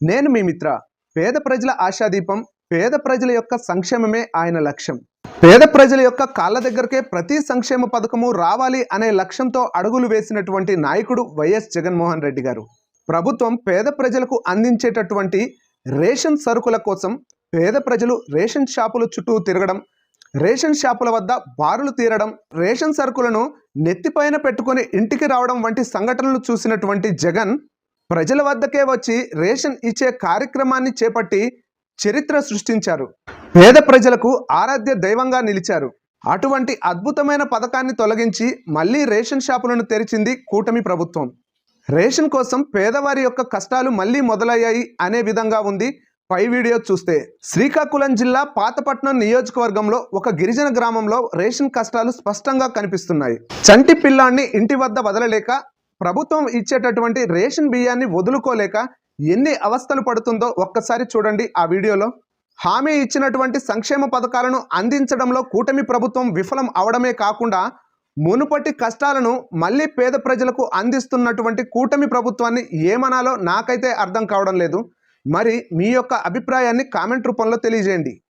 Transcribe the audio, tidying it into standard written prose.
నేను మీ మిత్ర. పేద ప్రజల ఆశాదీపం, పేద ప్రజల యొక్క సంక్షేమమే ఆయన లక్ష్యం. పేద ప్రజల యొక్క కాళ్ళ దగ్గరకే ప్రతి సంక్షేమ పథకము రావాలి అనే లక్ష్యంతో అడుగులు వేసినటువంటి నాయకుడు వైఎస్ జగన్మోహన్ రెడ్డి గారు. ప్రభుత్వం పేద ప్రజలకు అందించేటటువంటి రేషన్ సరుకుల కోసం పేద ప్రజలు రేషన్ షాపుల చుట్టూ తిరగడం, రేషన్ షాపుల వద్ద బారులు తీరడం, రేషన్ సరుకులను నెత్తిపైన పెట్టుకొని ఇంటికి రావడం వంటి సంఘటనలు చూసినటువంటి జగన్ ప్రజల వద్దకే వచ్చి రేషన్ ఇచ్చే కార్యక్రమాన్ని చేపట్టి చరిత్ర సృష్టించారు. పేద ప్రజలకు ఆరాధ్య దైవంగా నిలిచారు. అటువంటి అద్భుతమైన పథకాన్ని తొలగించి మళ్ళీ రేషన్ షాపులను తెరిచింది కూటమి ప్రభుత్వం. రేషన్ కోసం పేదవారి యొక్క కష్టాలు మళ్ళీ మొదలయ్యాయి అనే విధంగా ఉంది పై వీడియో చూస్తే. శ్రీకాకుళం జిల్లా పాతపట్నం నియోజకవర్గంలో ఒక గిరిజన గ్రామంలో రేషన్ కష్టాలు స్పష్టంగా కనిపిస్తున్నాయి. చంటి పిల్లాన్ని ఇంటి వద్ద వదలలేక, ప్రభుత్వం ఇచ్చేటటువంటి రేషన్ బియ్యాన్ని వదులుకోలేక ఎన్ని అవస్థలు పడుతుందో ఒక్కసారి చూడండి ఆ వీడియోలో. హామీ ఇచ్చినటువంటి సంక్షేమ పథకాలను అందించడంలో కూటమి ప్రభుత్వం విఫలం అవడమే కాకుండా మునుపటి కష్టాలను మళ్ళీ పేద ప్రజలకు అందిస్తున్నటువంటి కూటమి ప్రభుత్వాన్ని ఏమనాలో నాకైతే అర్థం కావడం లేదు. మరి మీ యొక్క అభిప్రాయాన్ని కామెంట్ రూపంలో తెలియజేయండి.